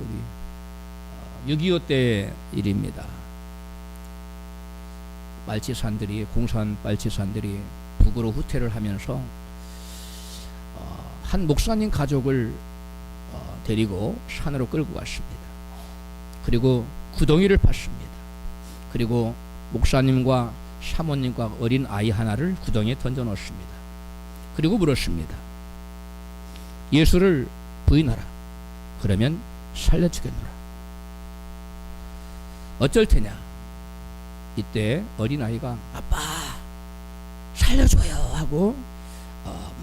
우리 6.25 때 일입니다. 빨치산들이 공산 빨치산들이 북으로 후퇴를 하면서 한 목사님 가족을 데리고 산으로 끌고 갔습니다. 그리고 구덩이를 팠습니다. 그리고 목사님과 사모님과 어린 아이 하나를 구덩이에 던져 놓습니다. 그리고 물었습니다. 예수를 부인하라. 그러면 살려주겠노라. 어쩔 테냐? 이때 어린아이가 아빠 살려줘요 하고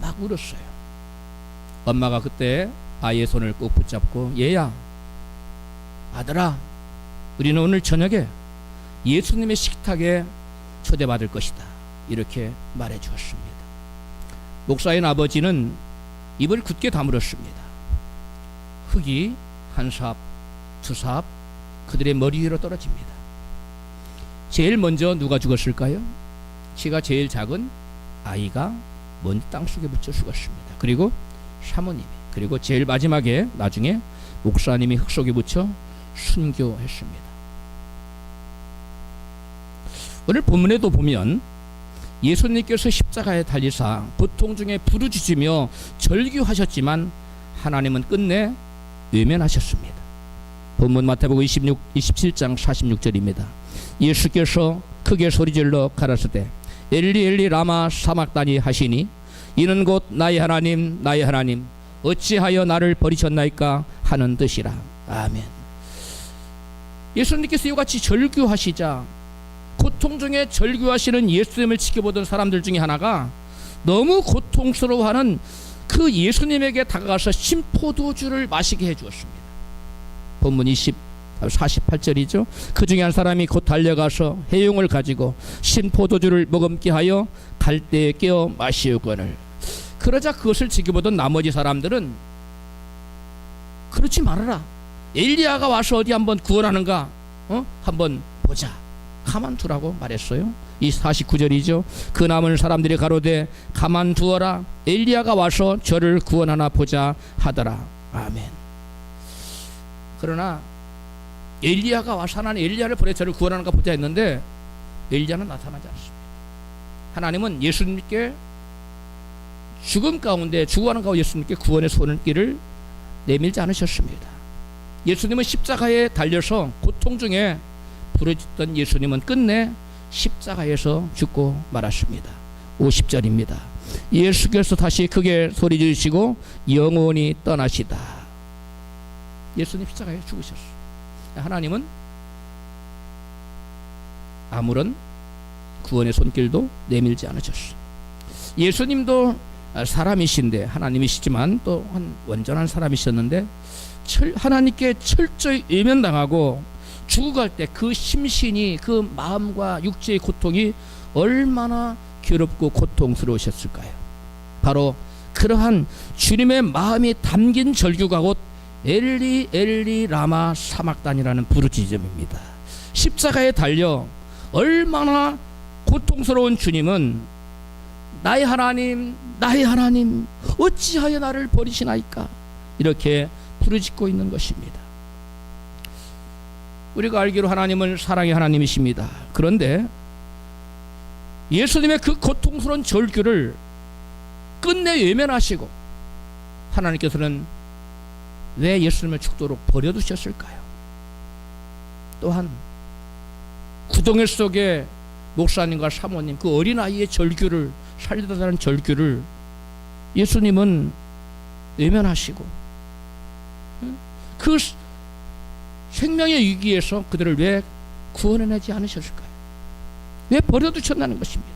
막 울었어요. 엄마가 그때 아이의 손을 꼭 붙잡고 얘야, 아들아, 우리는 오늘 저녁에 예수님의 식탁에 초대받을 것이다. 이렇게 말해 주었습니다. 목사인 아버지는 입을 굳게 다물었습니다. 흙이 한 삽, 두 삽 그들의 머리 위로 떨어집니다. 제일 먼저 누가 죽었을까요? 키가 제일 작은 아이가 먼저 땅속에 묻혀 죽었습니다. 그리고 사모님이, 그리고 제일 마지막에 나중에 목사님이 흙 속에 묻혀 순교했습니다. 오늘 본문에도 보면 예수님께서 십자가에 달리사 고통 중에 부르짖으며 절규하셨지만 하나님은 끝내 외면하셨습니다. 본문 마태복음 27장 46절입니다. 예수께서 크게 소리질러 가라사대 엘리 엘리 라마 사막다니 하시니 이는 곧 나의 하나님 나의 하나님 어찌하여 나를 버리셨나이까 하는 뜻이라. 아멘. 예수님께서 이같이 절규하시자 고통 중에 절규하시는 예수님을 지켜보던 사람들 중에 하나가 너무 고통스러워하는 그 예수님에게 다가가서 신포도주를 마시게 해주었습니다. 본문 48절이죠. 그 중에 한 사람이 곧 달려가서 해용을 가지고 신포도주를 머금게 하여 갈대에 깨어 마시우거늘. 그러자 그것을 지켜보던 나머지 사람들은 그렇지 말아라. 엘리야가 와서 어디 한번 구원하는가 한번 보자. 가만두라고 말했어요. 이 49절이죠. 그 남은 사람들이 가로되 가만두어라. 엘리야가 와서 저를 구원하나 보자 하더라. 아멘. 그러나 엘리야가 와서 하나님 엘리야를 보내 저를 구원하는가 보자 했는데 엘리야는 나타나지 않습니다. 하나님은 예수님께 죽음 가운데 죽어가는 가운데 예수님께 구원의 손길을 내밀지 않으셨습니다. 예수님은 십자가에 달려서 고통 중에 부르짖던 예수님은 끝내 십자가에서 죽고 말았습니다. 50절입니다. 예수께서 다시 크게 소리 지르시고 영원히 떠나시다. 예수님 십자가에 죽으셨어요. 하나님은 아무런 구원의 손길도 내밀지 않으셨어요. 예수님도 사람이신데 하나님이시지만 또한 온전한 사람이셨는데 하나님께 철저히 외면당하고 죽어갈 때 그 심신이 그 마음과 육체의 고통이 얼마나 괴롭고 고통스러우셨을까요? 바로 그러한 주님의 마음이 담긴 절규가 곧 엘리 엘리 라마 사막단이라는 부르짖음입니다. 십자가에 달려 얼마나 고통스러운 주님은 나의 하나님 나의 하나님 어찌하여 나를 버리시나이까 이렇게 부르짖고 있는 것입니다. 우리가 알기로 하나님은 사랑의 하나님이십니다. 그런데 예수님의 그 고통스러운 절규를 끝내 외면하시고 하나님께서는 왜 예수님을 죽도록 버려두셨을까요? 또한 구덩이 속에 목사님과 사모님 그 어린아이의 절규를 살려달라는 절규를 예수님은 외면하시고 그 생명의 위기에서 그들을 왜 구원해내지 않으셨을까요? 왜 버려두셨다는 것입니다.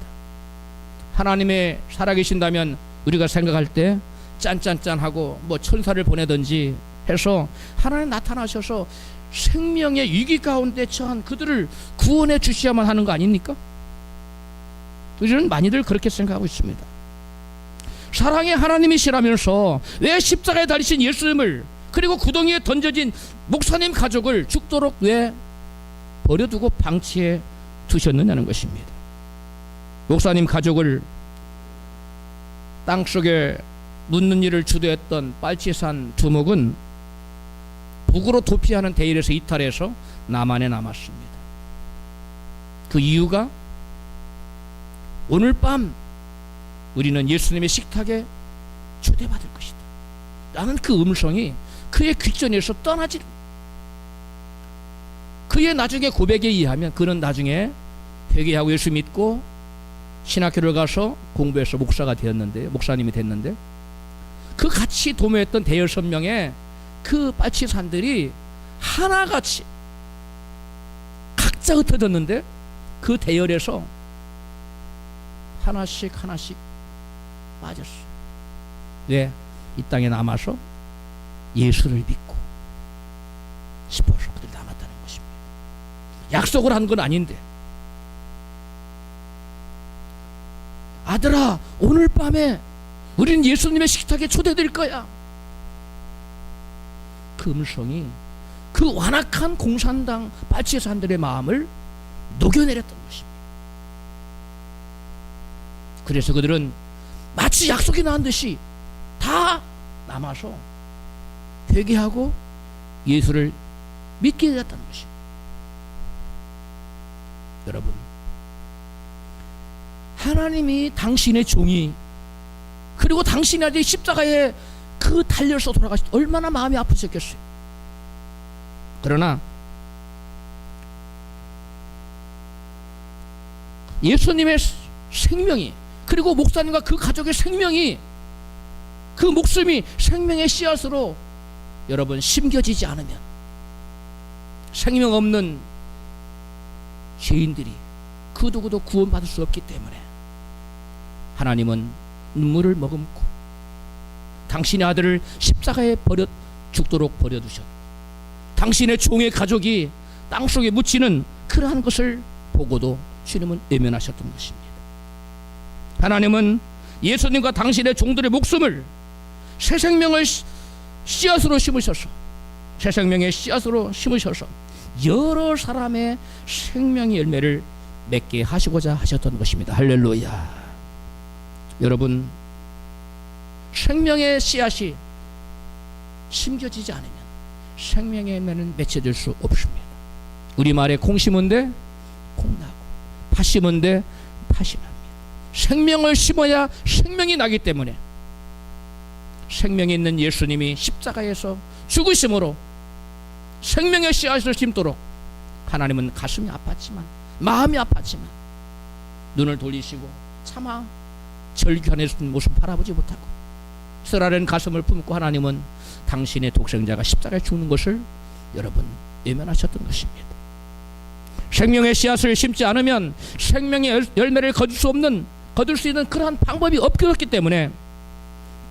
하나님의 살아계신다면 우리가 생각할 때 짠짠짠하고 뭐 천사를 보내든지 해서 하나님 나타나셔서 생명의 위기 가운데 처한 그들을 구원해 주셔야만 하는 거 아닙니까? 우리는 많이들 그렇게 생각하고 있습니다. 사랑의 하나님이시라면서 왜 십자가에 달리신 예수님을 그리고 구덩이에 던져진 목사님 가족을 죽도록 왜 버려두고 방치해 두셨느냐는 것입니다. 목사님 가족을 땅속에 묻는 일을 주도했던 빨치산 두목은 북으로 도피하는 대열에서 이탈해서 남한에 남았습니다. 그 이유가 오늘 밤 우리는 예수님의 식탁에 초대받을 것이다 라는 그 음성이 그의 귓전에서 떠나지. 그의 나중에 고백에 의하면 그는 나중에 회개하고 예수 믿고 신학교를 가서 공부해서 목사님이 됐는데 그 같이 도모했던 대열 선명의 그 빨치산들이 하나같이 각자 흩어졌는데 그 대열에서 하나씩 빠졌어요. 왜? 이 땅에 남아서 예수를 믿고 싶어서 그들 남았다는 것입니다. 약속을 한 건 아닌데, 아들아 오늘 밤에 우리는 예수님의 식탁에 초대될 거야. 그 음성이 그 완악한 공산당 빨치산들의 마음을 녹여내렸던 것입니다. 그래서 그들은 마치 약속이 난 듯이 다 남아서 회개하고 예수를 믿게 되었다는 것입니다. 여러분, 하나님이 당신의 종이 그리고 당신의 아들이 십자가에 그 달려서 돌아가실 때 얼마나 마음이 아프셨겠어요. 그러나 예수님의 생명이 그리고 목사님과 그 가족의 생명이 그 목숨이 생명의 씨앗으로 여러분 심겨지지 않으면 생명 없는 죄인들이 그 누구도 구원받을 수 없기 때문에 하나님은 눈물을 머금고 당신의 아들을 십자가에 죽도록 버려두셨고 당신의 종의 가족이 땅속에 묻히는 그러한 것을 보고도 주님은 외면하셨던 것입니다. 하나님은 예수님과 당신의 종들의 목숨을 새 생명을 씨앗으로 심으셔서 새 생명의 씨앗으로 심으셔서 여러 사람의 생명의 열매를 맺게 하시고자 하셨던 것입니다. 할렐루야. 여러분, 생명의 씨앗이 심겨지지 않으면 생명의 열매는 맺혀질 수 없습니다. 우리말에 콩 심은데 콩 나고 팥 심은데 팥이 납니다. 생명을 심어야 생명이 나기 때문에 생명이 있는 예수님이 십자가에서 죽으심으로 생명의 씨앗을 심도록 하나님은 가슴이 아팠지만 마음이 아팠지만 눈을 돌리시고 차마 절규하는 모습 바라보지 못하고 쓰라린 가슴을 품고 하나님은 당신의 독생자가 십자가에 죽는 것을 여러분 외면하셨던 것입니다. 생명의 씨앗을 심지 않으면 생명의 열매를 거둘 수 있는 그러한 방법이 없기 때문에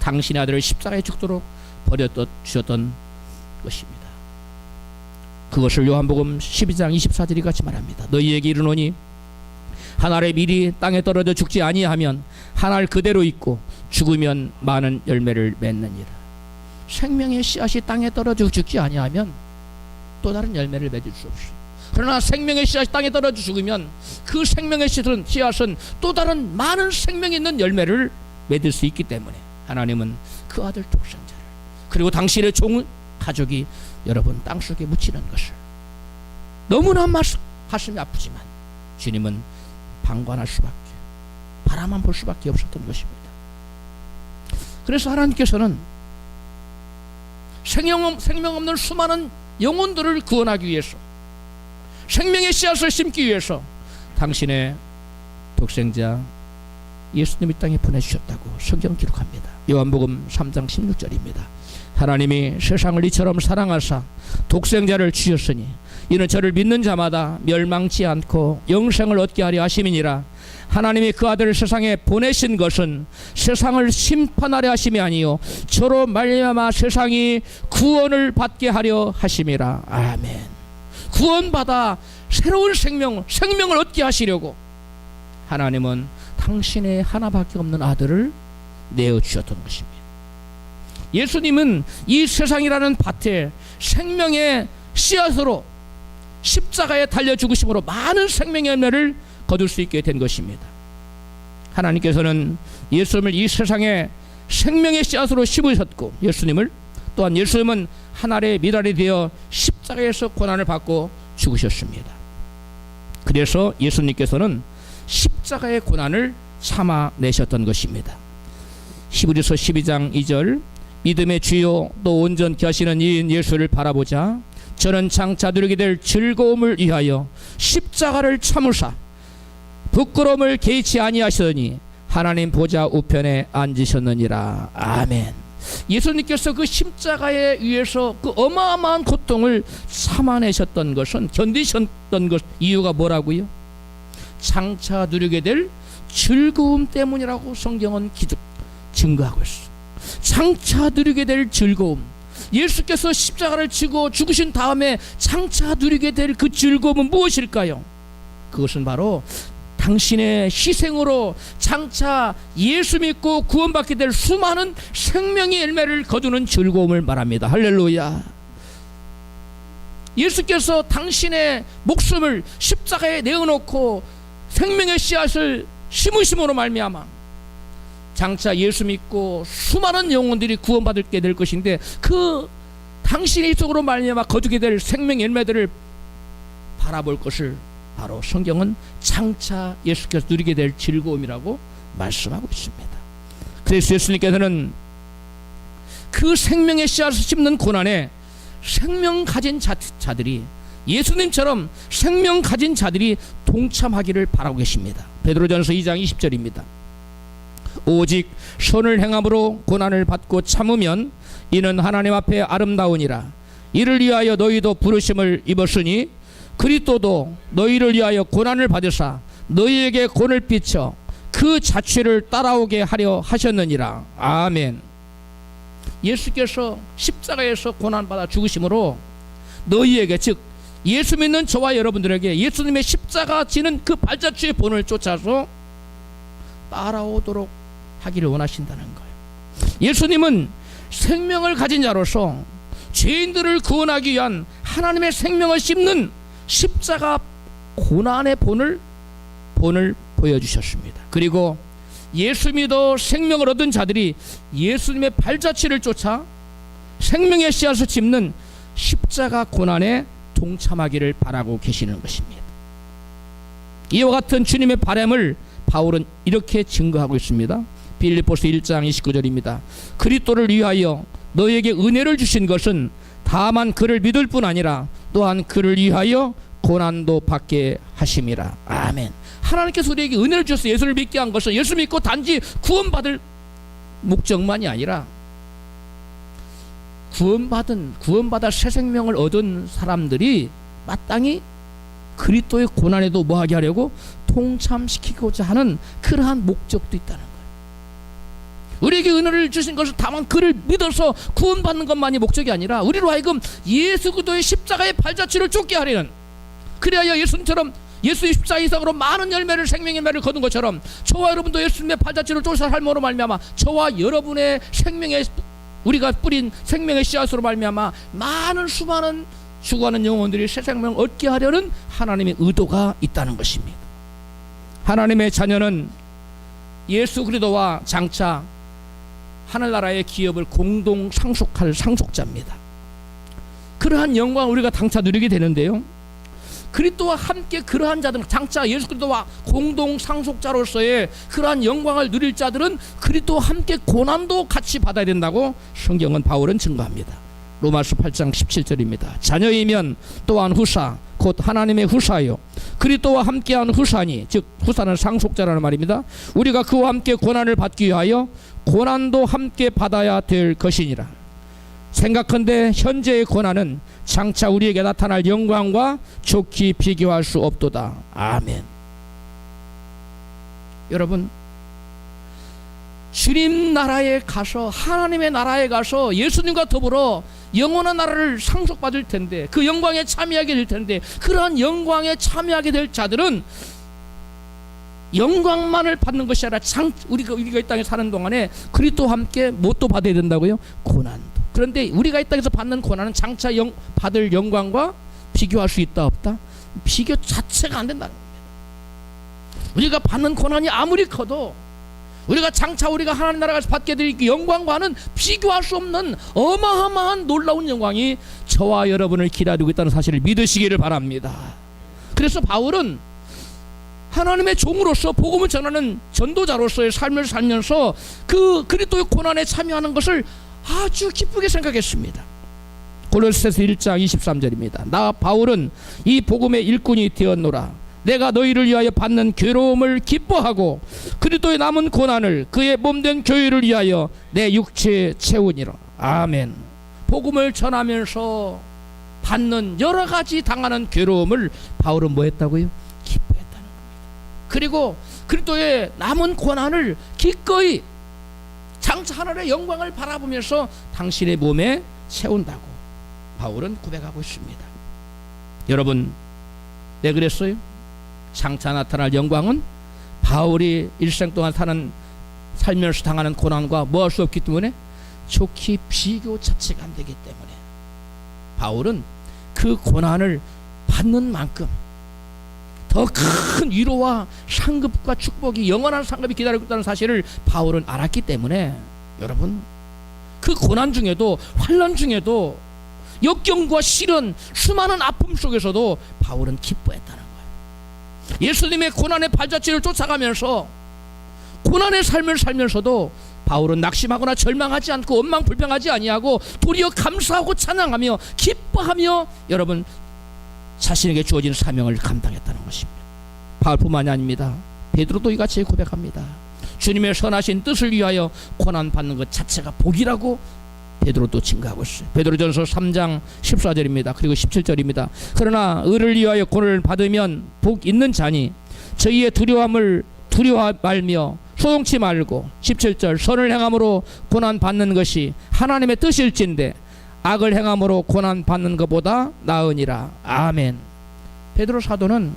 당신의 아들을 십자가에 죽도록 버려주셨던 것입니다. 그것을 요한복음 12장 24절이 같이 말합니다. 너희에게 이르노니 한 알의 밀이 땅에 떨어져 죽지 아니하면 한 알 그대로 있고 죽으면 많은 열매를 맺느니라. 생명의 씨앗이 땅에 떨어져 죽지 아니하면 또 다른 열매를 맺을 수 없어요. 그러나 생명의 씨앗이 땅에 떨어져 죽으면 그 생명의 씨앗은 또 다른 많은 생명이 있는 열매를 맺을 수 있기 때문에 하나님은 그 아들 독생자를 그리고 당신의 종 가족이 여러분 땅속에 묻히는 것을 너무나 가슴이 아프지만 주님은 방관할 수밖에 바라만 볼 수밖에 없었던 것입니다. 그래서 하나님께서는 생명 없는 수많은 영혼들을 구원하기 위해서 생명의 씨앗을 심기 위해서 당신의 독생자 예수님이 땅에 보내주셨다고 성경 기록합니다. 요한복음 3장 16절입니다. 하나님이 세상을 이처럼 사랑하사 독생자를 주셨으니 이는 저를 믿는 자마다 멸망치 않고 영생을 얻게 하려 하심이니라. 하나님이 그 아들을 세상에 보내신 것은 세상을 심판하려 하심이 아니요 저로 말미암아 세상이 구원을 받게 하려 하심이라. 아멘. 구원받아 새로운 생명을 얻게 하시려고 하나님은 당신의 하나밖에 없는 아들을 내어주셨던 것입니다. 예수님은 이 세상이라는 밭에 생명의 씨앗으로 십자가에 달려 죽으심으로 많은 생명의 열매를 거둘 수 있게 된 것입니다. 하나님께서는 예수님을 이 세상에 생명의 씨앗으로 심으셨고 예수님은 또한 예수님은 한 알의 미랄이 되어 십자가에서 고난을 받고 죽으셨습니다. 그래서 예수님께서는 십자가의 고난을 참아내셨던 것입니다. 히브리서 12장 2절 믿음의 주요 또 온전케 하시는 이인 예수를 바라보자 저는 장차 누리게 될 즐거움을 위하여 십자가를 참으사 부끄러움을 개의치 아니하시더니 하나님 보좌 우편에 앉으셨느니라. 아멘. 예수님께서 그 십자가에 의해서 그 어마어마한 고통을 참아내셨던 것은, 견디셨던 것, 이유가 뭐라고요? 장차 누리게 될 즐거움 때문이라고 성경은 증거하고 있어. 장차 누리게 될 즐거움. 예수께서 십자가를 지고 죽으신 다음에 장차 누리게 될 그 즐거움은 무엇일까요? 그것은 바로 당신의 희생으로 장차 예수 믿고 구원받게 될 수많은 생명의 열매를 거두는 즐거움을 말합니다. 할렐루야. 예수께서 당신의 목숨을 십자가에 내어놓고 생명의 씨앗을 심으심으로 말미암아 장차 예수 믿고 수많은 영혼들이 구원받게 될 것인데, 그 당신의 속으로 말미암아 거두게 될 생명 열매들을 바라볼 것을 바로 성경은 장차 예수께서 누리게 될 즐거움이라고 말씀하고 있습니다. 그래서 예수님께서는 그 생명의 씨앗을 심는 고난에 생명 가진 자들이, 예수님처럼 생명 가진 자들이 동참하기를 바라고 계십니다. 베드로전서 2장 20절입니다. 오직 선을 행함으로 고난을 받고 참으면 이는 하나님 앞에 아름다우니라. 이를 위하여 너희도 부르심을 입었으니 그리스도도 너희를 위하여 고난을 받으사 너희에게 본을 비춰 그 자취를 따라오게 하려 하셨느니라. 아멘. 예수께서 십자가에서 고난받아 죽으심으로 너희에게, 즉 예수 믿는 저와 여러분들에게 예수님의 십자가 지는 그 발자취의 본을 쫓아서 따라오도록 하기를 원하신다는 거예요. 예수님은 생명을 가진 자로서 죄인들을 구원하기 위한 하나님의 생명을 씹는 십자가 고난의 본을 보여주셨습니다. 그리고 예수 믿어 생명을 얻은 자들이 예수님의 발자취를 쫓아 생명의 씨앗을 짚는 십자가 고난에 동참하기를 바라고 계시는 것입니다. 이와 같은 주님의 바람을 바울은 이렇게 증거하고 있습니다. 빌립보서 1장 29절입니다. 그리스도를 위하여 너에게 은혜를 주신 것은 다만 그를 믿을 뿐 아니라 또한 그를 위하여 고난도 받게 하심이라. 아멘. 하나님께서 우리에게 은혜를 주셔서 예수를 믿게 한 것은 예수 믿고 단지 구원받을 목적만이 아니라 구원받아 새 생명을 얻은 사람들이 마땅히 그리스도의 고난에도 뭐하게 하려고 동참시키고자 하는 그러한 목적도 있다는 거예요. 우리에게 은혜를 주신 것은 다만 그를 믿어서 구원받는 것만이 목적이 아니라 우리로 하여금 예수 그리스도의 십자가의 발자취를 쫓게 하려는, 그래야 예수님처럼 예수의 십자가 이상으로 많은 열매를, 생명의 열매를 거둔 것처럼 저와 여러분도 예수님의 발자취를 쫓아 삶으로 말미암아 저와 여러분의 생명의, 우리가 뿌린 생명의 씨앗으로 말미암아 많은 수많은 죽어가는 영혼들이 새 생명을 얻게 하려는 하나님의 의도가 있다는 것입니다. 하나님의 자녀는 예수 그리스도와 장차 하늘나라의 기업을 공동 상속할 상속자입니다. 그러한 영광을 우리가 장차 누리게 되는데요, 그리스도와 함께 그러한 자들은, 장차 예수 그리스도와 공동 상속자로서의 그러한 영광을 누릴 자들은 그리스도와 함께 고난도 같이 받아야 된다고 성경은, 바울은 증거합니다. 로마서 8장 17절입니다. 자녀이면 또한 후사, 곧 하나님의 후사요 그리스도와 함께한 후사니, 즉 후사는 상속자라는 말입니다. 우리가 그와 함께 고난을 받기 위하여 고난도 함께 받아야 될 것이니라. 생각컨대 현재의 고난은 장차 우리에게 나타날 영광과 좋게 비교할 수 없도다. 아멘. 여러분, 주님 나라에 가서, 하나님의 나라에 가서 예수님과 더불어 영원한 나라를 상속받을 텐데, 그 영광에 참여하게 될 텐데, 그러한 영광에 참여하게 될 자들은 영광만을 받는 것이 아니라 우리가 이 땅에 사는 동안에 그리스도와 함께 뭣도 받아야 된다고요? 고난도. 그런데 우리가 이 땅에서 받는 고난은 장차 받을 영광과 비교할 수 있다 없다? 비교 자체가 안 된다는 겁니다. 우리가 받는 고난이 아무리 커도 우리가 장차 우리가 하나님 나라에서 받게 될 그 영광과는 비교할 수 없는 어마어마한 놀라운 영광이 저와 여러분을 기다리고 있다는 사실을 믿으시기를 바랍니다. 그래서 바울은 하나님의 종으로서 복음을 전하는 전도자로서의 삶을 살면서 그 그리스도의 고난에 참여하는 것을 아주 기쁘게 생각했습니다. 골로새서 1장 23절입니다. 나 바울은 이 복음의 일꾼이 되었노라. 내가 너희를 위하여 받는 괴로움을 기뻐하고 그리스도의 남은 고난을 그의 몸된 교회를 위하여 내 육체에 채우니라. 아멘. 복음을 전하면서 받는 여러 가지 당하는 괴로움을 바울은 뭐 했다고요? 기뻐했다는 겁니다. 그리고 그리스도의 남은 고난을 기꺼이 장차 하늘의 영광을 바라보면서 당신의 몸에 채운다고 바울은 고백하고 있습니다. 여러분, 왜 그랬어요? 장차 나타날 영광은 바울이 일생 동안 살면서 당하는 고난과 뭐 할 수 없기 때문에 좋게 비교 자체가 안 되기 때문에 바울은 그 고난을 받는 만큼 더 큰 위로와 상급과 축복이 영원한 상급이 기다리고 있다는 사실을 바울은 알았기 때문에 여러분, 그 고난 중에도 환난 중에도 역경과 시련 수많은 아픔 속에서도 바울은 기뻐했다는 거예요. 예수님의 고난의 발자취를 쫓아가면서 고난의 삶을 살면서도 바울은 낙심하거나 절망하지 않고 원망불평하지 아니하고 도리어 감사하고 찬양하며 기뻐하며 여러분 자신에게 주어진 사명을 감당했다는 것입니다. 바울뿐만이 아닙니다. 베드로도 이같이 고백합니다. 주님의 선하신 뜻을 위하여 고난받는 것 자체가 복이라고 베드로도 증거하고 있어요. 베드로전서 3장 14절입니다. 그리고 17절입니다. 그러나 의를 위하여 고난을 받으면 복 있는 자니 저희의 두려움을 두려워 말며 소동치 말고 17절 선을 행함으로 고난 받는 것이 하나님의 뜻일진데 악을 행함으로 고난 받는 것보다 나으니라. 아멘. 베드로 사도는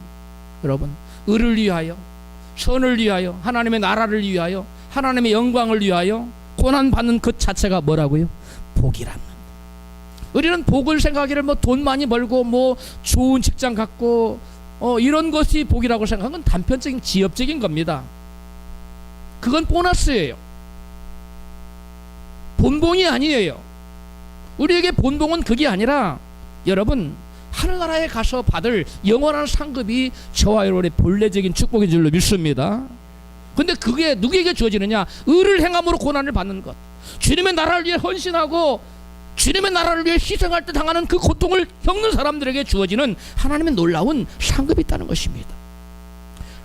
여러분 의를 위하여 선을 위하여 하나님의 나라를 위하여 하나님의 영광을 위하여 고난 받는 것 자체가 뭐라고요? 복이란. 우리는 복을 생각하기를 뭐 돈 많이 벌고 뭐 좋은 직장 갖고 이런 것이 복이라고 생각하는 건 단편적인 지엽적인 겁니다. 그건 보너스예요. 본봉이 아니에요. 우리에게 본봉은 그게 아니라 여러분 하늘나라에 가서 받을 영원한 상급이 저와 여러분의 본래적인 축복인 줄로 믿습니다. 근데 그게 누구에게 주어지느냐? 의를 행함으로 고난을 받는 것, 주님의 나라를 위해 헌신하고 주님의 나라를 위해 희생할 때 당하는 그 고통을 겪는 사람들에게 주어지는 하나님의 놀라운 상급이 있다는 것입니다.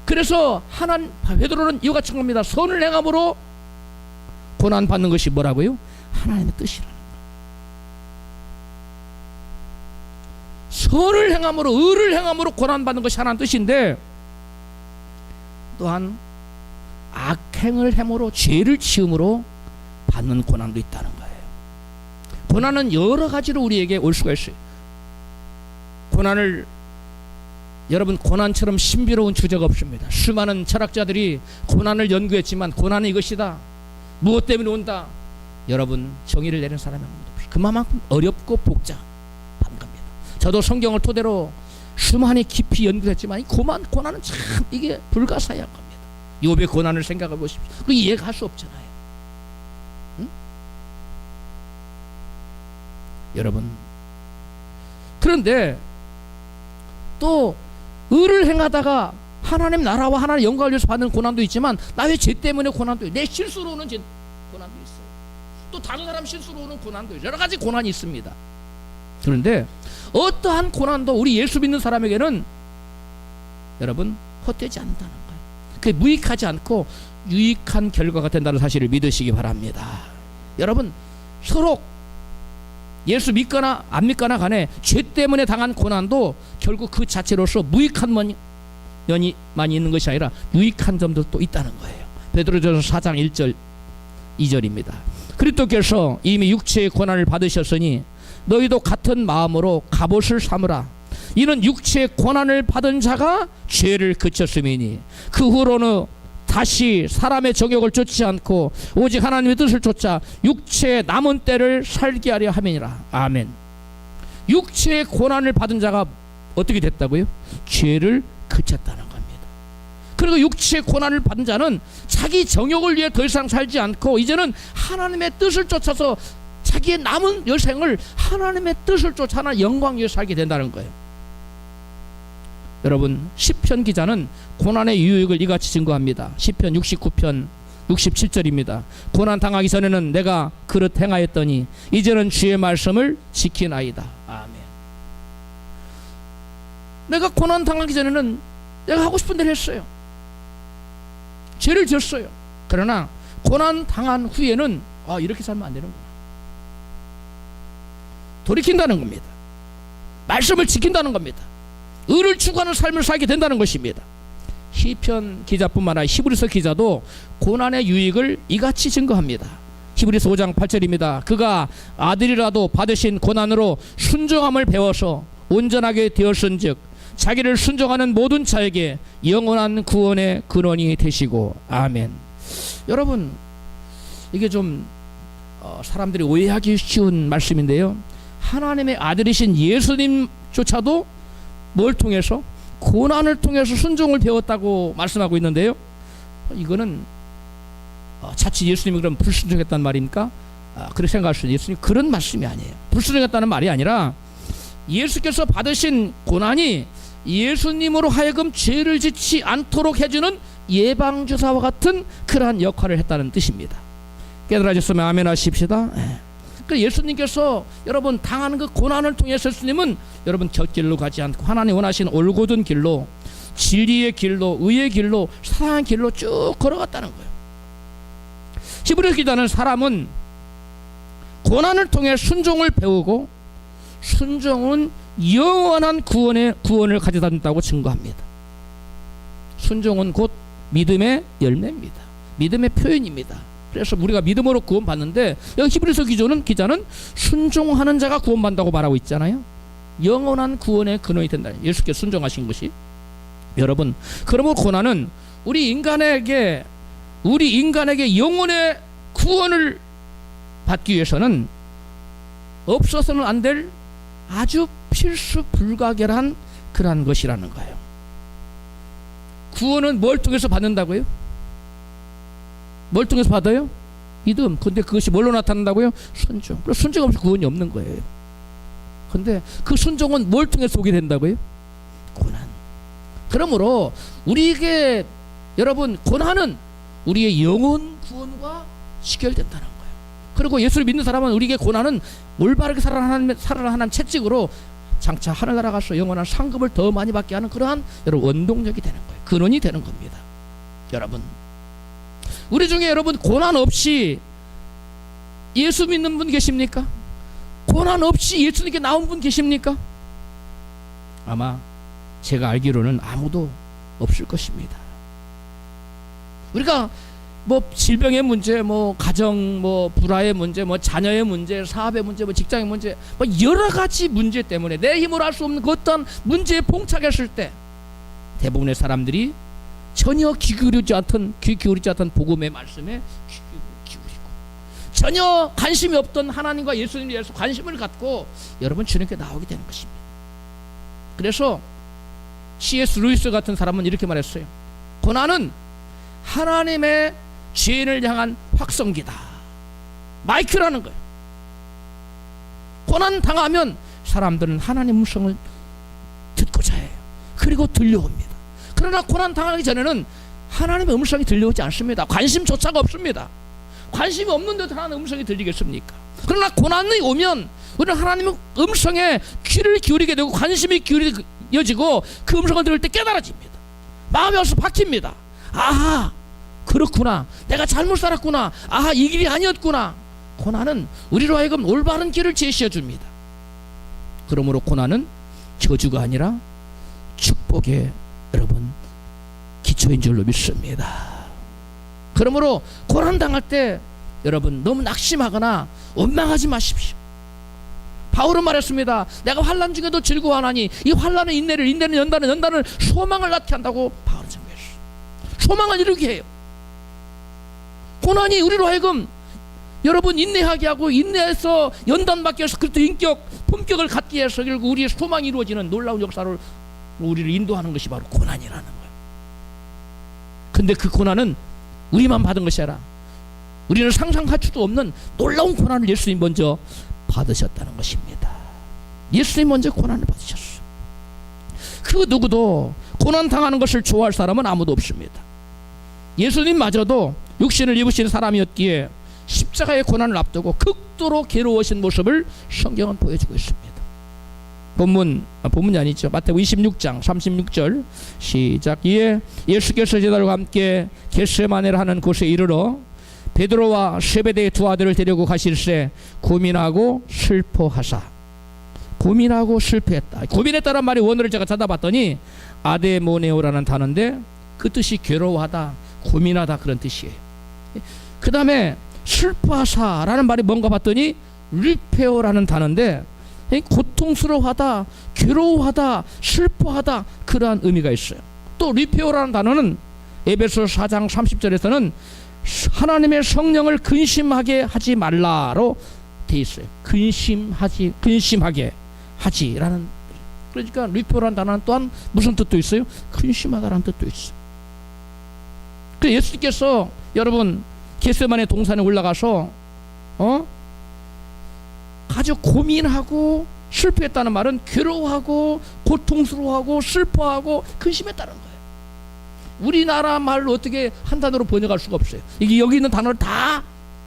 그래서 베드로는 이와 같이 합니다. 선을 행함으로 고난 받는 것이 뭐라고요? 하나님의 뜻이라는 거예요. 선을 행함으로 의를 행함으로 고난 받는 것이 하나님의 뜻인데 또한 악행을 행으로 죄를 지음으로 받는 고난도 있다는 거예요. 고난은 여러 가지로 우리에게 올 수가 있어요. 고난을 여러분 고난처럼 신비로운 주제가 없습니다. 수많은 철학자들이 고난을 연구했지만 고난은 이것이다. 무엇 때문에 온다. 여러분 정의를 내린 사람이 아무도 없어요. 그만큼 어렵고 복잡한 겁니다. 저도 성경을 토대로 수많이 깊이 연구했지만 이 고난은 참 이게 불가사의한 겁니다. 욥의 고난을 생각해 보십시오. 그 이해가 할 수 없잖아요. 응? 여러분 그런데 또 의를 행하다가 하나님 나라와 하나님 영광을 위해서 받는 고난도 있지만 나의 죄 때문에 고난도 있어요. 내 실수로 오는 고난도 있어요. 또 다른 사람 실수로 오는 고난도 있어요. 여러 가지 고난이 있습니다. 그런데 어떠한 고난도 우리 예수 믿는 사람에게는 여러분 헛되지 않는다는 거예요. 그게 무익하지 않고 유익한 결과가 된다는 사실을 믿으시기 바랍니다. 여러분 서로 예수 믿거나 안 믿거나 간에 죄 때문에 당한 고난도 결국 그 자체로서 무익한 면이 많이 있는 것이 아니라 유익한 점도 있다는 거예요. 베드로전서 4장 1절 2절입니다. 그리스도께서 이미 육체의 고난을 받으셨으니 너희도 같은 마음으로 갑옷을 삼으라. 이는 육체의 고난을 받은 자가 죄를 그쳤음이니 그 후로는 다시 사람의 정욕을 쫓지 않고 오직 하나님의 뜻을 쫓아 육체의 남은 때를 살게 하려 함이니라. 아멘. 육체의 고난을 받은 자가 어떻게 됐다고요? 죄를 그쳤다는 겁니다. 그리고 육체의 고난을 받은 자는 자기 정욕을 위해 더 이상 살지 않고 이제는 하나님의 뜻을 쫓아서 자기의 남은 여생을 하나님의 뜻을 쫓아 하나님의 영광 위해 살게 된다는 거예요. 여러분, 시편 기자는 고난의 유익을 이같이 증거합니다. 시편 69편 67절입니다. 고난 당하기 전에는 내가 그릇 행하였더니 이제는 주의 말씀을 지키나이다. 아멘. 내가 고난 당하기 전에는 내가 하고 싶은 대로 했어요. 죄를 지었어요. 그러나 고난 당한 후에는 이렇게 살면 안 되는구나. 돌이킨다는 겁니다. 말씀을 지킨다는 겁니다. 의를 추구하는 삶을 살게 된다는 것입니다. 시편 기자뿐만 아니라 히브리서 기자도 고난의 유익을 이같이 증거합니다. 히브리서 5장 8절입니다. 그가 아들이라도 받으신 고난으로 순종함을 배워서 온전하게 되었은즉 자기를 순종하는 모든 자에게 영원한 구원의 근원이 되시고. 아멘. 여러분, 이게 좀 사람들이 오해하기 쉬운 말씀인데요. 하나님의 아들이신 예수님조차도 뭘 통해서? 고난을 통해서 순종을 배웠다고 말씀하고 있는데요. 이거는 자칫 예수님이 그럼 불순종했단 말입니까? 그렇게 생각할 수 있는, 예수님 그런 말씀이 아니에요. 불순종했다는 말이 아니라 예수께서 받으신 고난이 예수님으로 하여금 죄를 짓지 않도록 해주는 예방주사와 같은 그러한 역할을 했다는 뜻입니다. 깨달아졌으면 아멘 하십시다. 그 예수님께서 여러분 당하는 그 고난을 통해서 예수님은 여러분 곁길로 가지 않고 하나님 원하시는 올곧은 길로, 진리의 길로, 의의 길로, 사랑의 길로 쭉 걸어갔다는 거예요. 히브리 기자는 사람은 고난을 통해 순종을 배우고 순종은 영원한 구원을 가져다 준다고 증거합니다. 순종은 곧 믿음의 열매입니다. 믿음의 표현입니다. 그래서 우리가 믿음으로 구원받는데 여기 히브리서 기자는 순종하는 자가 구원받는다고 말하고 있잖아요. 영원한 구원의 근원이 된다. 예수께서 순종하신 것이. 여러분, 그러므로 고난은 우리 인간에게 영혼의 구원을 받기 위해서는 없어서는 안 될 아주 필수 불가결한 그러한 것이라는 거예요. 구원은 뭘 통해서 받는다고요? 뭘 통해서 받아요? 믿음. 근데 그것이 뭘로 나타난다고요? 순종. 순종 없이 구원이 없는 거예요. 근데 그 순종은 뭘 통해서 오게 된다고요? 고난. 그러므로 우리에게 여러분 고난은 우리의 영혼 구원과 직결된다는 거예요. 그리고 예수를 믿는 사람은 우리에게 고난은 올바르게 살아가는 하나님 채찍으로 장차 하늘나라 가서 영원한 상급을 더 많이 받게 하는 그러한 여러분 원동력이 되는 거예요. 근원이 되는 겁니다. 여러분, 우리 중에 여러분 고난 없이 예수 믿는 분 계십니까? 고난 없이 예수님께 나온 분 계십니까? 아마 제가 알기로는 아무도 없을 것입니다. 우리가 뭐 질병의 문제, 뭐 가정, 뭐 불화의 문제, 뭐 자녀의 문제, 사업의 문제, 뭐 직장의 문제, 뭐 여러 가지 문제 때문에 내 힘으로 할 수 없는 그 어떤 문제에 봉착했을 때 대부분의 사람들이 전혀 귀 기울이지 않던 복음의 말씀에 귀 기울이고 전혀 관심이 없던 하나님과 예수님에 대해서 관심을 갖고 여러분 주님께 나오게 되는 것입니다. 그래서 C.S. 루이스 같은 사람은 이렇게 말했어요. 고난은 하나님의 죄인을 향한 확성기다. 마이크라는 거예요. 고난 당하면 사람들은 하나님 음성을 듣고자 해요. 그리고 들려옵니다. 그러나 고난 당하기 전에는 하나님의 음성이 들려오지 않습니다. 관심조차가 없습니다. 관심이 없는데도 하나님의 음성이 들리겠습니까? 그러나 고난이 오면 우리는 하나님의 음성에 귀를 기울이게 되고 관심이 기울여지고 그 음성을 들을 때 깨달아집니다. 마음이 와서 바뀝니다. 아하, 그렇구나. 내가 잘못 살았구나. 아하, 이 길이 아니었구나. 고난은 우리로 하여금 올바른 길을 제시해 줍니다. 그러므로 고난은 저주가 아니라 축복의 여러분 기초인 줄로 믿습니다. 그러므로 고난 당할 때 여러분 너무 낙심하거나 원망하지 마십시오. 바울은 말했습니다. 내가 환난 중에도 즐거워하나니 이 환난은 인내는 연단은 소망을 낳게 한다고 바울은 증거했어요. 소망을 이루게 해요. 고난이 우리로 하여금 여러분 인내하게 하고 인내해서 연단받게 해서 그리스도 품격을 갖게 해서 결국 우리의 소망이 이루어지는 놀라운 역사를 우리를 인도하는 것이 바로 고난이라는 거예요. 근데 그 고난은 우리만 받은 것이 아니라 우리는 상상할 수도 없는 놀라운 고난을 예수님 먼저 받으셨다는 것입니다. 예수님 먼저 고난을 받으셨어요. 그 누구도 고난 당하는 것을 좋아할 사람은 아무도 없습니다. 예수님마저도 육신을 입으신 사람이었기에 십자가의 고난을 앞두고 극도로 괴로우신 모습을 성경은 보여주고 있습니다. 본문이 아니죠. 마태복음 26장 36절 시작. 이에 예수께서 제자들과 함께 겟세마네를 하는 곳에 이르러 베드로와 세베대의 두 아들을 데리고 가실새 고민하고 슬퍼하사. 고민하고 슬퍼했다. 고민했다는 말이 원어를 제가 찾아봤더니 아데모네오라는 단어인데 그 뜻이 괴로워하다, 고민하다 그런 뜻이에요. 그 다음에 슬퍼하사라는 말이 뭔가 봤더니 리페오라는 단어인데 고통스러워하다, 괴로워하다, 슬퍼하다 그러한 의미가 있어요. 또 리페오라는 단어는 에베소 4장 30절에서는 하나님의 성령을 근심하게 하지 말라로 돼 있어요. 근심하게 하지라는. 그러니까 리페오라는 단어는 또한 무슨 뜻도 있어요? 근심하다라는 뜻도 있어요. 그 예수님께서 여러분 겟세마네 동산에 올라가서 아주 고민하고 슬퍼했다는 말은 괴로워하고 고통스러워하고 슬퍼하고 근심했다는 거예요. 우리나라 말로 어떻게 한 단어로 번역할 수가 없어요. 이게 여기 있는 단어를 다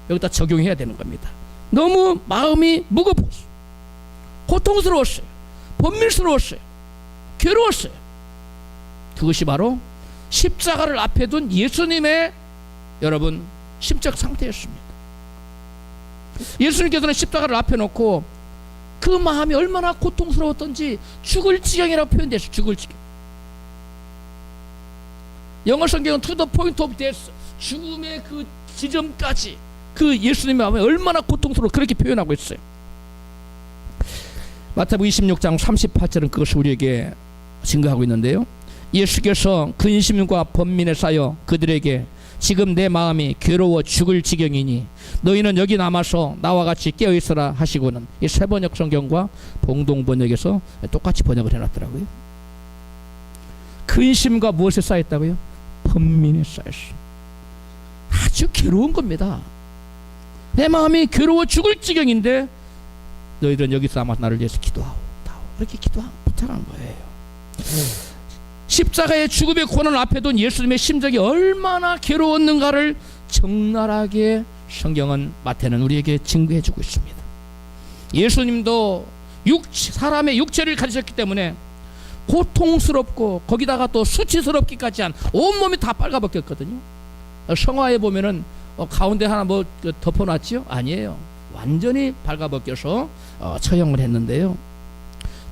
여기다 적용해야 되는 겁니다. 너무 마음이 무겁었어요. 고통스러웠어요. 번밀스러웠어요. 괴로웠어요. 그것이 바로 십자가를 앞에 둔 예수님의 여러분 심적 상태였습니다. 예수님께서는 십자가를 앞에 놓고 그 마음이 얼마나 고통스러웠던지 죽을 지경이라고 표현됐어요. 죽을 지경. 영어 성경은 to the point of death, 죽음의 그 지점까지 그 예수님의 마음이 얼마나 고통스러워 그렇게 표현하고 있어요. 마태복음 26장 38절은 그것을 우리에게 증거하고 있는데요. 예수께서 근심과 번민에 쌓여 그들에게 지금 내 마음이 괴로워 죽을 지경이니 너희는 여기 남아서 나와 같이 깨어있으라 하시고는 이 세번역 성경과 봉동번역에서 똑같이 번역을 해놨더라고요. 근심과 무엇에 쌓였다고요? 번민에 쌓였어. 아주 괴로운 겁니다. 내 마음이 괴로워 죽을 지경인데 너희들은 여기서 남아서 나를 위해서 기도하오. 이렇게 부탁한 거예요. 십자가의 죽음의 고난을 앞에 둔 예수님의 심정이 얼마나 괴로웠는가를 적나라하게 성경은 마태는 우리에게 증거해 주고 있습니다. 예수님도 사람의 육체를 가지셨기 때문에 고통스럽고 거기다가 또 수치스럽기까지 한 온몸이 다 빨가벗겼거든요. 성화에 보면은 가운데 하나 뭐 덮어놨지요? 아니에요. 완전히 발가벗겨서 처형을 했는데요.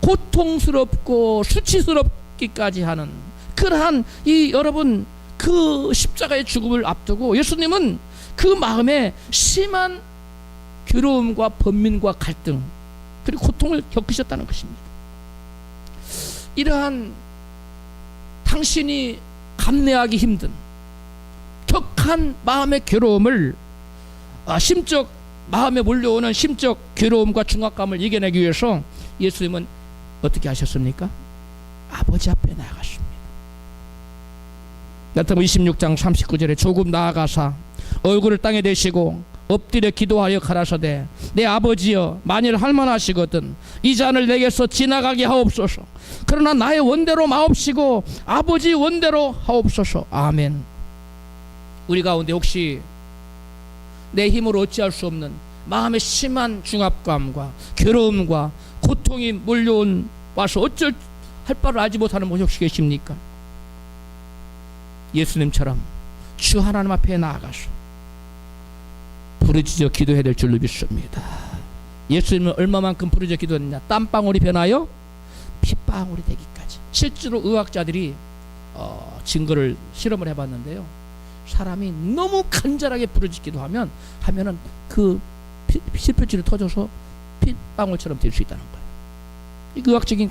고통스럽고 수치스럽기까지 하는 그러한 이 여러분 그 십자가의 죽음을 앞두고 예수님은 그 마음에 심한 괴로움과 번민과 갈등 그리고 고통을 겪으셨다는 것입니다. 이러한 당신이 감내하기 힘든 격한 마음의 괴로움을 심적 마음에 몰려오는 심적 괴로움과 중압감을 이겨내기 위해서 예수님은 어떻게 하셨습니까? 아버지 앞에 나아갔습니다. 마태복음 26장 39절에 조금 나아가사 얼굴을 땅에 대시고 엎드려 기도하여 가라사대 내 아버지여 만일 할만하시거든 이 잔을 내게서 지나가게 하옵소서. 그러나 나의 원대로 마옵시고 아버지 원대로 하옵소서. 아멘. 우리 가운데 혹시 내 힘으로 어찌할 수 없는 마음의 심한 중압감과 괴로움과 고통이 몰려온 와서 어쩔 할 바를 알지 못하는 분이 혹시 계십니까? 예수님처럼 주 하나님 앞에 나아가서 부르짖어 기도해야 될 줄로 믿습니다. 예수님은 얼마만큼 부르짖어 기도했느냐? 땀방울이 변하여 핏방울이 되기까지. 실제로 의학자들이 증거를 실험을 해봤는데요. 사람이 너무 간절하게 부르짖기도 하면은 그 실핏줄이 터져서 핏방울처럼 될 수 있다는 거예요. 이 의학적인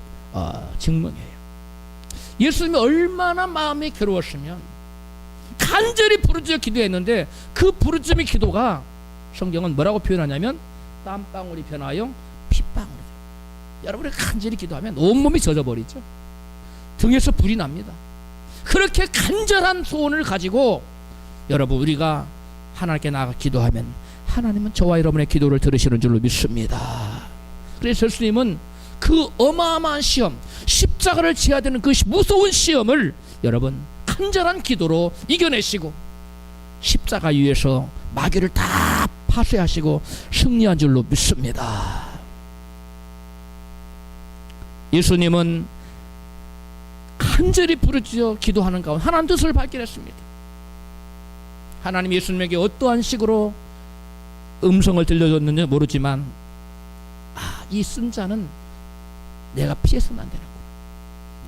증명이에요. 예수님이 얼마나 마음이 괴로웠으면 간절히 부르짖어 기도했는데 그 부르짖음의 기도가 성경은 뭐라고 표현하냐면 땀방울이 변하여 핏방울이 돼요. 여러분이 간절히 기도하면 온몸이 젖어버리죠. 등에서 불이 납니다. 그렇게 간절한 소원을 가지고 여러분 우리가 하나님께 나아가 기도하면 하나님은 저와 여러분의 기도를 들으시는 줄로 믿습니다. 그래서 예수님은 그 어마어마한 시험, 십자가를 지어야 되는 그 무서운 시험을 여러분 간절한 기도로 이겨내시고 십자가 위에서 마귀를 다 파쇄하시고 승리한 줄로 믿습니다. 예수님은 간절히 부르짖어 기도하는 가운데 하나님 뜻을 발견했습니다. 하나님 예수님에게 어떠한 식으로 음성을 들려줬는지 모르지만 이 쓴 잔은 내가 피해서는 안 되는구나.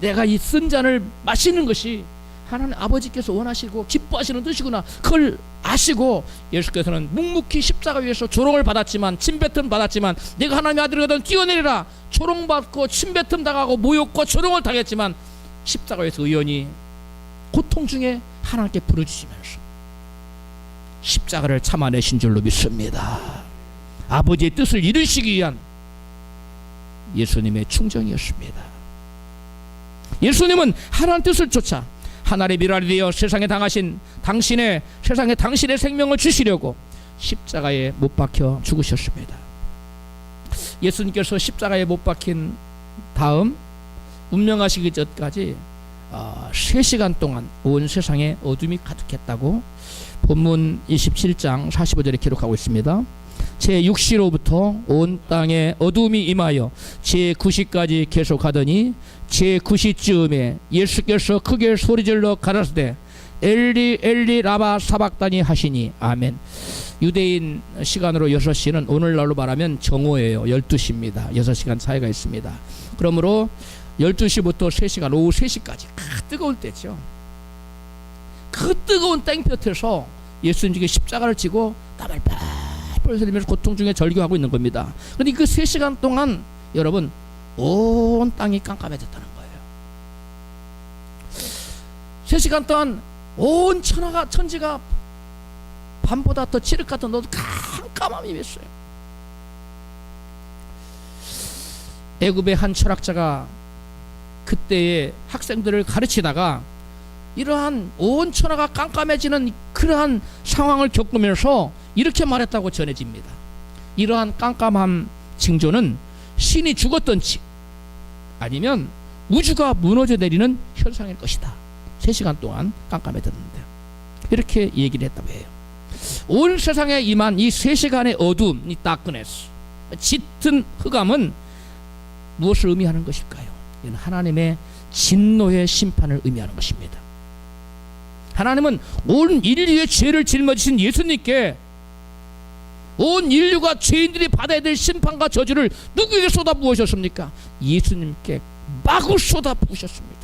내가 이 쓴 잔을 마시는 것이 하나님 아버지께서 원하시고 기뻐하시는 뜻이구나. 그걸 아시고 예수께서는 묵묵히 십자가 위에서 조롱을 받았지만 침뱉음 받았지만 내가 하나님의 아들이거든 뛰어내리라. 조롱받고 침뱉음 당하고 모욕과 조롱을 당했지만 십자가 위에서 의원이 고통 중에 하나님께 부르짖으면서 십자가를 참아내신 줄로 믿습니다. 아버지의 뜻을 이루시기 위한 예수님의 충정이었습니다. 예수님은 하나님 뜻을 쫓아 하나님의 미랄이 되어 세상에 당신의 생명을 주시려고 십자가에 못 박혀 죽으셨습니다. 예수님께서 십자가에 못 박힌 다음 운명하시기 전까지 3시간 동안 온 세상에 어둠이 가득했다고 본문 27장 45절에 기록하고 있습니다. 제6시로부터 온 땅에 어둠이 임하여 제9시까지 계속하더니 제9시쯤에 예수께서 크게 소리질러 가라사대 엘리 엘리 라마 사박다니 하시니 아멘. 유대인 시간으로 6시는 오늘날로 말하면 정오예요. 12시입니다. 6시간 차이가 있습니다. 그러므로 12시부터 3시간 오후 3시까지 뜨거울 때죠. 그 뜨거운 땡볕에서 예수님께 십자가를 지고 땀을 뻘뻘 흘리면서 고통 중에 절규하고 있는 겁니다. 그런데 그 3시간 동안 여러분 온 땅이 깜깜해졌다는 거예요. 3시간 동안 온 천지가 밤보다 더 칠흑 같은 너도 깜깜함이 임했어요. 애굽의 한 철학자가 그때의 학생들을 가르치다가 이러한 온 천하가 깜깜해지는 그러한 상황을 겪으면서 이렇게 말했다고 전해집니다. 이러한 깜깜함 징조는 신이 죽었던지 아니면 우주가 무너져 내리는 현상일 것이다. 3시간 동안 깜깜해졌는데 이렇게 얘기를 했다고 해요. 온 세상에 임한 이 3시간의 어둠, 이 다크네스, 짙은 흑암은 무엇을 의미하는 것일까요? 이는 하나님의 진노의 심판을 의미하는 것입니다. 하나님은 온 인류의 죄를 짊어지신 예수님께 온 인류가 죄인들이 받아야 될 심판과 저주를 누구에게 쏟아부으셨습니까? 예수님께 마구 쏟아부으셨습니다.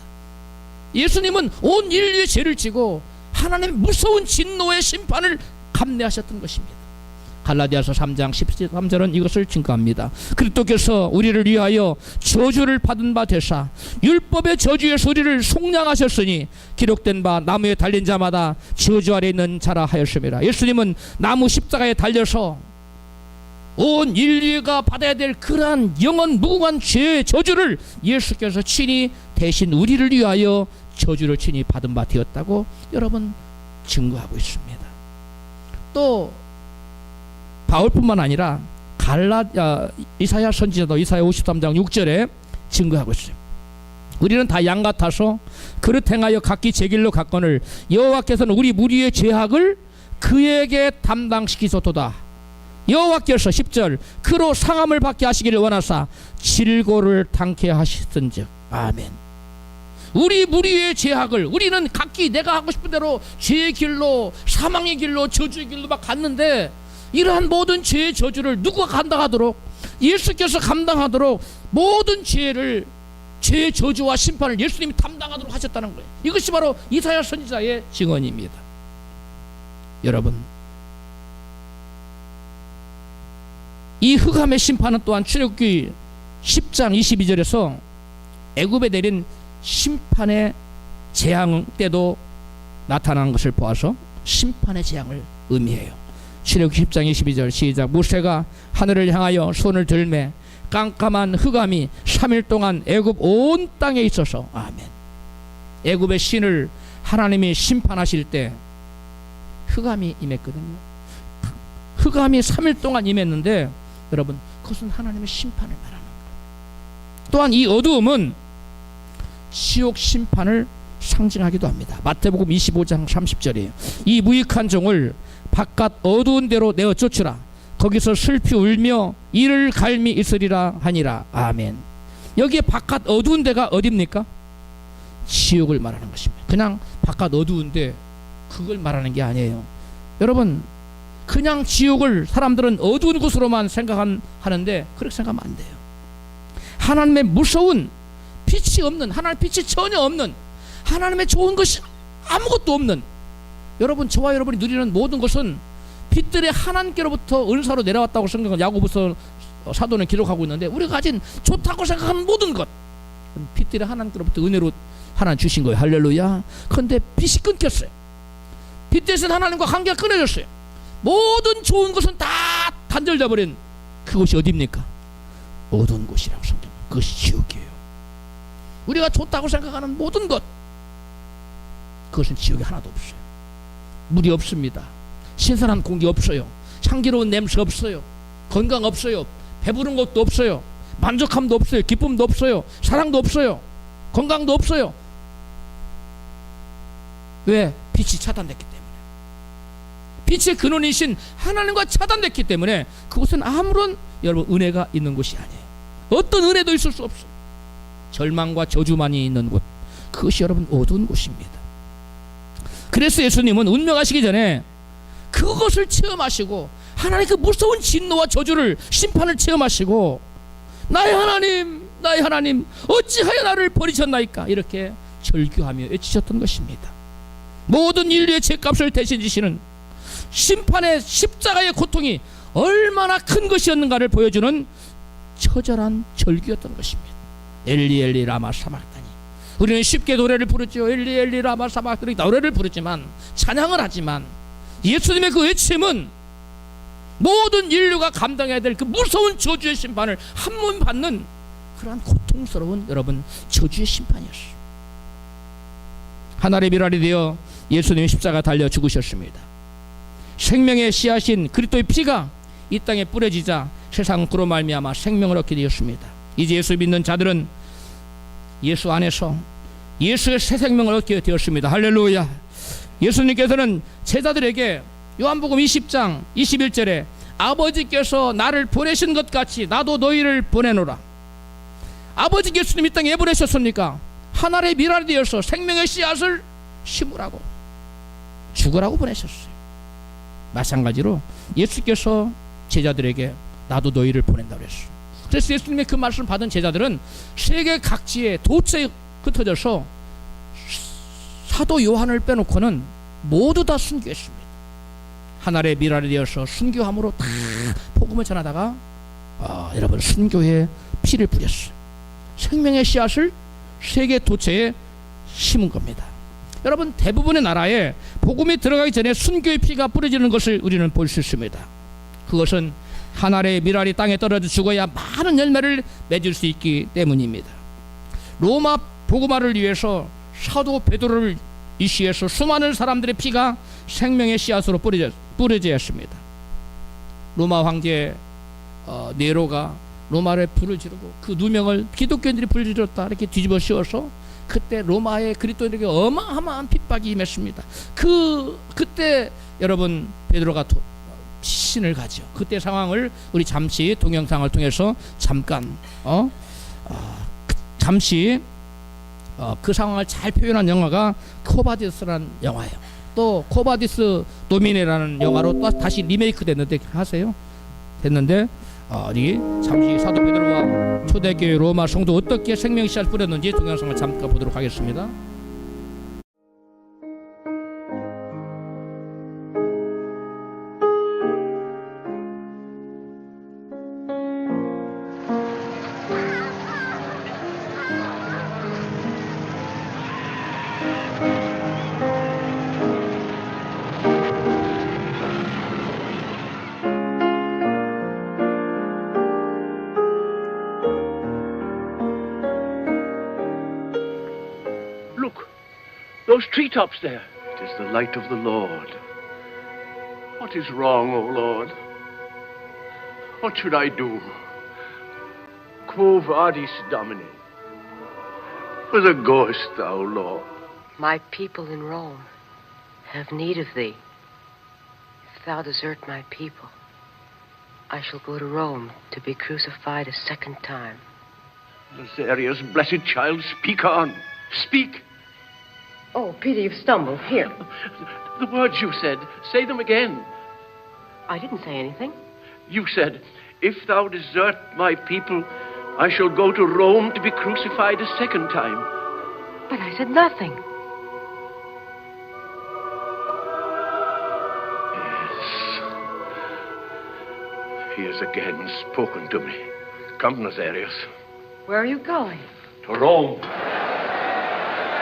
예수님은 온 인류의 죄를 지고 하나님의 무서운 진노의 심판을 감내하셨던 것입니다. 갈라디아서 3장 13절은 이것을 증거합니다. 그리스도께서 우리를 위하여 저주를 받은 바 되사 율법의 저주에서 우리를 속량하셨으니 기록된 바 나무에 달린 자마다 저주 아래 있는 자라 하였습니다. 예수님은 나무 십자가에 달려서 온 인류가 받아야 될 그러한 영원 무궁한 죄의 저주를 예수께서 친히 대신 우리를 위하여 저주를 친히 받은 바 되었다고 여러분 증거하고 있습니다. 또 바울뿐만 아니라 이사야 선지자도 이사야 53장 6절에 증거하고 있어요. 우리는 다 양 같아서 그릇 행하여 각기 제 길로 갔거늘 여호와께서는 우리 무리의 죄악을 그에게 담당시키소도다. 여호와께서 10절 그로 상함을 받게 하시기를 원하사 질고를 당케 하시던즉 아멘. 우리 무리의 죄악을 우리는 각기 내가 하고 싶은 대로 죄의 길로 사망의 길로 저주의 길로 막 갔는데 이러한 모든 죄의 저주를 누가 감당하도록 예수께서 감당하도록 모든 죄의 저주와 심판을 예수님이 담당하도록 하셨다는 거예요. 이것이 바로 이사야 선지자의 증언입니다. 여러분 이 흑암의 심판은 또한 출애굽기 10장 22절에서 애굽에 내린 심판의 재앙 때도 나타난 것을 보아서 심판의 재앙을 의미해요. 출애굽기 10장 22절 시작. 모세가 하늘을 향하여 손을 들매 깜깜한 흑암이 3일 동안 애굽 온 땅에 있어서 아멘. 애굽의 신을 하나님이 심판하실 때 흑암이 임했거든요. 흑암이 3일 동안 임했는데 여러분, 그것은 하나님의 심판을 말하는 거예요. 또한 이 어두움은 지옥 심판을 상징하기도 합니다. 마태복음 25장 30절이에요. 이 무익한 종을 바깥 어두운 데로 내어 쫓으라. 거기서 슬피 울며 이를 갈미 있으리라 하니라. 아멘. 여기에 바깥 어두운 데가 어딥니까? 지옥을 말하는 것입니다. 그냥 바깥 어두운데 그걸 말하는 게 아니에요. 여러분, 그냥 지옥을 사람들은 어두운 곳으로만 생각하는데 그렇게 생각하면 안 돼요. 하나님의 무서운 빛이 없는, 하나님의 빛이 전혀 없는, 하나님의 좋은 것이 아무것도 없는, 여러분, 저와 여러분이 누리는 모든 것은 빛들의 하나님께로부터 은사로 내려왔다고 생각하는 야고보서 사도는 기록하고 있는데, 우리가 가진 좋다고 생각하는 모든 것 빛들의 하나님께로부터 은혜로 하나님 주신 거예요. 할렐루야. 그런데 빛이 끊겼어요. 빛 대신 하나님과 관계가 끊어졌어요. 모든 좋은 것은 다 단절돼 버린 그곳이 어디입니까? 어두운 곳이라고 성경. 그것이 지옥이에요. 우리가 좋다고 생각하는 모든 것, 그것은 지옥에 하나도 없어요. 물이 없습니다. 신선한 공기 없어요. 향기로운 냄새 없어요. 건강 없어요. 배부른 것도 없어요. 만족함도 없어요. 기쁨도 없어요. 사랑도 없어요. 건강도 없어요. 왜? 빛이 차단됐기 때문에. 빛의 근원이신 하나님과 차단됐기 때문에 그곳은 아무런 여러분 은혜가 있는 곳이 아니에요. 어떤 은혜도 있을 수 없어요. 절망과 저주만이 있는 곳, 그것이 여러분 어두운 곳입니다. 그래서 예수님은 운명하시기 전에 그것을 체험하시고 하나님의 그 무서운 진노와 저주를, 심판을 체험하시고 나의 하나님 어찌하여 나를 버리셨나이까, 이렇게 절규하며 외치셨던 것입니다. 모든 인류의 죄값을 대신 지시는 심판의 십자가의 고통이 얼마나 큰 것이었는가를 보여주는 처절한 절규였던 것입니다. 엘리 엘리 라마 사박다니. 우리는 쉽게 노래를 부르죠. 엘리 엘리 라마 사박다니 노래를 부르지만, 찬양을 하지만, 예수님의 그 외침은 모든 인류가 감당해야 될 그 무서운 저주의 심판을 한 몸 받는 그러한 고통스러운 여러분 저주의 심판이었어요. 하늘의 미랄이 되어 예수님이 십자가 달려 죽으셨습니다. 생명의 씨앗인 그리스도의 피가 이 땅에 뿌려지자 세상 그로 말미암아 생명을 얻게 되었습니다. 이제 예수 믿는 자들은 예수 안에서 예수의 새 생명을 얻게 되었습니다. 할렐루야. 예수님께서는 제자들에게 요한복음 20장 21절에 아버지께서 나를 보내신 것 같이 나도 너희를 보내노라. 아버지께서 예수님 이 땅에 왜 보내셨습니까? 하늘의 미랄이 되어서 생명의 씨앗을 심으라고, 죽으라고 보내셨어요. 마찬가지로 예수께서 제자들에게 나도 너희를 보낸다고 했어요. 그래서 예수님의 그 말씀을 받은 제자들은 세계 각지에 도처에 흩어져서 사도 요한을 빼놓고는 모두 다 순교했습니다. 하늘의 미랄이 되어서 순교함으로 다 복음을 전하다가 여러분 순교에 피를 뿌렸어요. 생명의 씨앗을 세계 도처에 심은 겁니다. 여러분, 대부분의 나라에 복음이 들어가기 전에 순교의 피가 뿌려지는 것을 우리는 볼 수 있습니다. 그것은 하늘의 미랄이 땅에 떨어져 죽어야 많은 열매를 맺을 수 있기 때문입니다. 로마 복음화를 위해서 사도 베드로를 이시해서 수많은 사람들의 피가 생명의 씨앗으로 뿌려져야 했습니다. 로마 황제 네로가 로마에 불을 지르고 그 누명을 기독교인들이 불을 지렀다 이렇게 뒤집어 씌워서 그때 로마의 그리스도인에게 어마어마한 핍박이 임했습니다. 그때 여러분 베드로가 신을 가죠. 그때 상황을 우리 잠시 동영상을 통해서 잠깐 잠시 그 상황을 잘 표현한 영화가 코바디스라는 영화예요. 또 코바디스 도미네라는 영화로 또 다시 리메이크 됐는데 됐는데 이 잠시 사도 베드로와 초대교회 로마 성도 어떻게 생명 씨앗을 뿌렸는지 동영상을 잠깐 보도록 하겠습니다. Look, Those treetops there. It is the light of the Lord. What is wrong, O Lord? What should I do? Quo vadis, Domine? Whither goest thou, Lord? My people in Rome have need of thee. If thou desert my people, I shall go to Rome to be crucified a second time. Lazarius, blessed child, speak on. Speak. Oh, Peter, you've stumbled. Here. The words you said, say them again. I didn't say anything. You said, if thou desert my people, I shall go to Rome to be crucified a second time. But I said nothing. He has again spoken to me. Come, Nazarius. Where are you going? To Rome.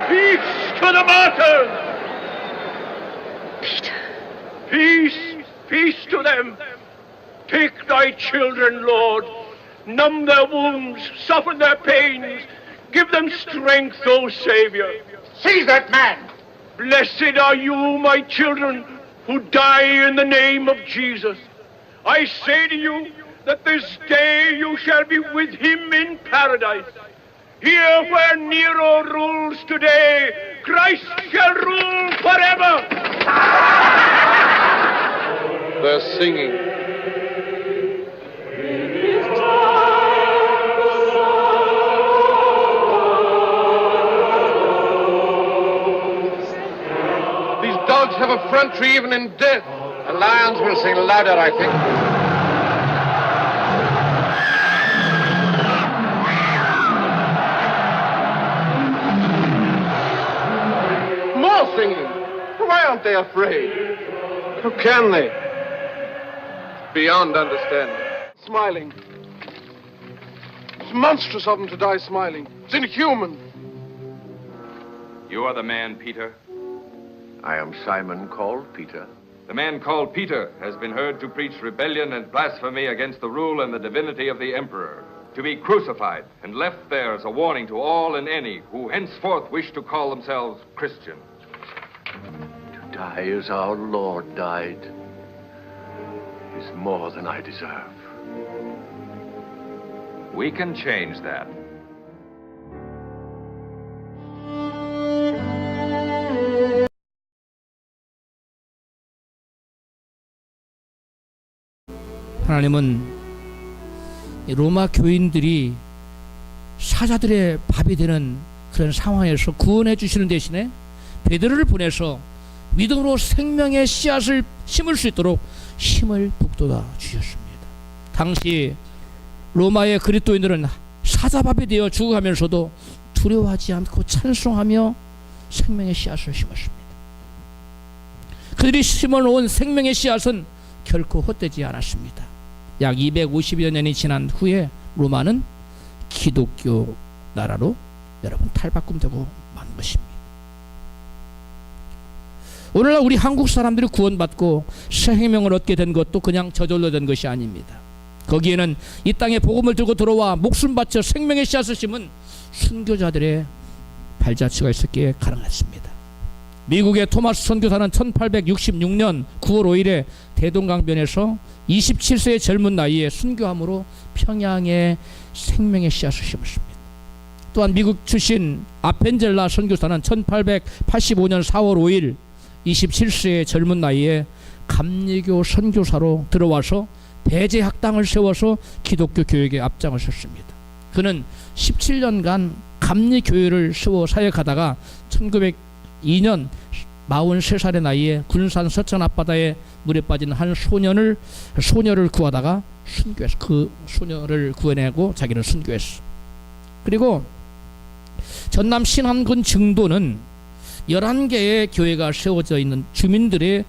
Peace to the martyrs! Peter. Peace, peace to them. Take thy children, Lord. Numb their wounds, soften their pains. Give them strength, O Savior. Seize that man! Blessed are you, my children, who die in the name of Jesus. I say to you that this day you shall be with him in paradise. Here where Nero rules today, Christ shall rule forever. They're singing. These dogs have effrontery even in death. The lions will sing louder, I think. More singing. Why aren't they afraid? How can they? It's beyond understanding. Smiling. It's monstrous of them to die smiling. It's inhuman. You are the man, Peter. I am Simon called Peter. The man called Peter has been heard to preach rebellion and blasphemy against the rule and the divinity of the emperor, to be crucified and left there as a warning to all and any who henceforth wish to call themselves Christian. To die as our Lord died is more than I deserve. We can change that. 하나님은 이 로마 교인들이 사자들의 밥이 되는 그런 상황에서 구원해 주시는 대신에 베드로를 보내서 믿음으로 생명의 씨앗을 심을 수 있도록 힘을 북돋아 주셨습니다. 당시 로마의 그리스도인들은 사자밥이 되어 죽어가면서도 두려워하지 않고 찬송하며 생명의 씨앗을 심었습니다. 그들이 심어놓은 생명의 씨앗은 결코 헛되지 않았습니다. 약 250여 년이 지난 후에 로마는 기독교 나라로 여러분 탈바꿈되고 만 것입니다. 오늘날 우리 한국 사람들이 구원받고 새 생명을 얻게 된 것도 그냥 저절로 된 것이 아닙니다. 거기에는 이 땅에 복음을 들고 들어와 목숨 바쳐 생명의 씨앗을 심은 순교자들의 발자취가 있었기에 가능했습니다. 미국의 토마스 선교사는 1866년 9월 5일에 대동강변에서 27세의 젊은 나이에 순교함으로 평양에 생명의 씨앗을 심었습니다. 또한 미국 출신 아펜젤라 선교사는 1885년 4월 5일 27세의 젊은 나이에 감리교 선교사로 들어와서 대제 학당을 세워서 기독교 교육에 앞장을 섰습니다. 그는 17년간 감리교회를 세워 사역하다가 1902년 43살의 나이에 군산 서천 앞바다에 물에 빠진 한 소녀를 구하다가 순교했어. 그 소녀를 구해내고 자기는 순교했어. 그리고 전남 신안군 증도는 11개의 교회가 세워져 있는 주민들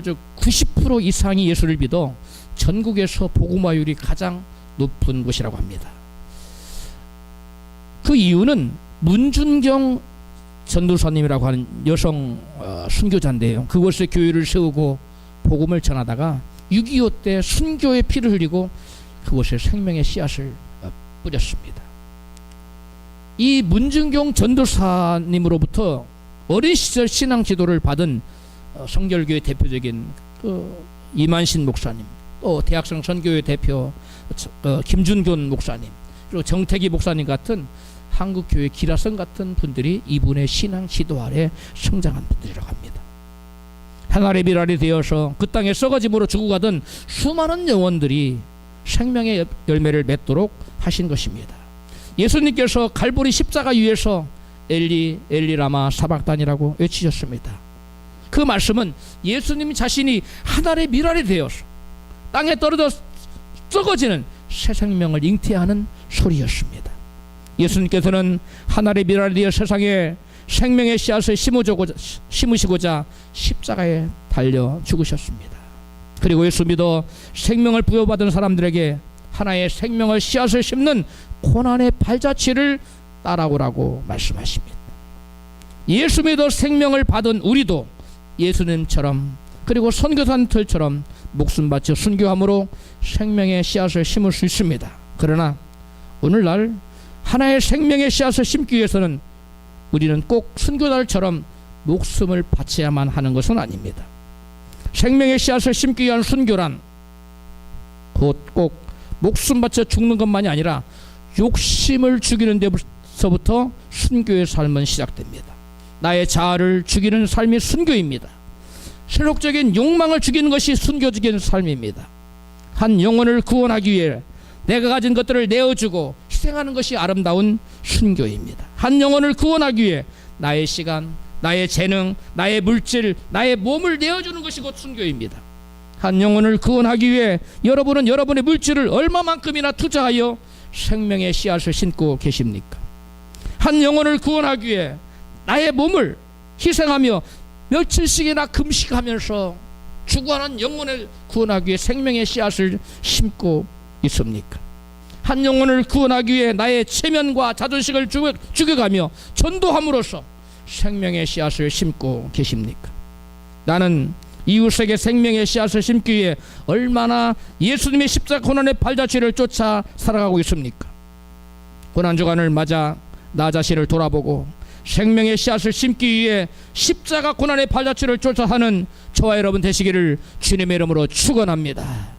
중 90% 이상이 예수를 믿어 전국에서 복음화율이 가장 높은 곳이라고 합니다. 그 이유는 문준경 전도사님이라고 하는 여성 순교자인데요. 그곳에 교회를 세우고 복음을 전하다가 6.25 때 순교의 피를 흘리고 그곳에 생명의 씨앗을 뿌렸습니다. 이 문준경 전도사님으로부터 어린 시절 신앙 지도를 받은 성결교회 대표적인 이만신 목사님, 또 대학생 선교회 대표 김준균 목사님, 그리고 정태기 목사님 같은 한국교회 기라성 같은 분들이 이분의 신앙 지도 아래 성장한 분들이라고 합니다. 하나님의 미랄이 되어서 그 땅에 썩어짐으로 죽어가던 수많은 영혼들이 생명의 열매를 맺도록 하신 것입니다. 예수님께서 갈보리 십자가 위에서 엘리 엘리 라마 사박단이라고 외치셨습니다. 그 말씀은 예수님 자신이 하나님의 미랄이 되어서 땅에 떨어져 썩어지는 새 생명을 잉태하는 소리였습니다. 예수님께서는 하나님의 미랄이 되어 세상에 생명의 씨앗을 심으시고자 십자가에 달려 죽으셨습니다. 그리고 예수 믿어 생명을 부여받은 사람들에게 하나의 생명을 씨앗을 심는 고난의 발자취를 따라오라고 말씀하십니다. 예수 믿어 생명을 받은 우리도 예수님처럼 그리고 선교사님들처럼 목숨 바쳐 순교함으로 생명의 씨앗을 심을 수 있습니다. 그러나 오늘날 하나의 생명의 씨앗을 심기 위해서는 우리는 꼭 순교자들처럼 목숨을 바쳐야만 하는 것은 아닙니다. 생명의 씨앗을 심기 위한 순교란 곧 꼭 목숨 바쳐 죽는 것만이 아니라 욕심을 죽이는 데서부터 순교의 삶은 시작됩니다. 나의 자아를 죽이는 삶이 순교입니다. 세속적인 욕망을 죽이는 것이 순교적인 삶입니다. 한 영혼을 구원하기 위해 내가 가진 것들을 내어주고 희생하는 것이 아름다운 순교입니다. 한 영혼을 구원하기 위해 나의 시간, 나의 재능, 나의 물질, 나의 몸을 내어주는 것이 곧 순교입니다. 한 영혼을 구원하기 위해 여러분은 여러분의 물질을 얼마만큼이나 투자하여 생명의 씨앗을 심고 계십니까? 한 영혼을 구원하기 위해 나의 몸을 희생하며 며칠씩이나 금식하면서 죽어가는 영혼을 구원하기 위해 생명의 씨앗을 심고 있습니까? 한 영혼을 구원하기 위해 나의 체면과 자존심을 죽여가며 전도함으로써 생명의 씨앗을 심고 계십니까? 나는 이웃에게 생명의 씨앗을 심기 위해 얼마나 예수님의 십자가 고난의 발자취를 쫓아 살아가고 있습니까? 고난주간을 맞아 나 자신을 돌아보고 생명의 씨앗을 심기 위해 십자가 고난의 발자취를 쫓아 사는 저와 여러분 되시기를 주님의 이름으로 축원합니다.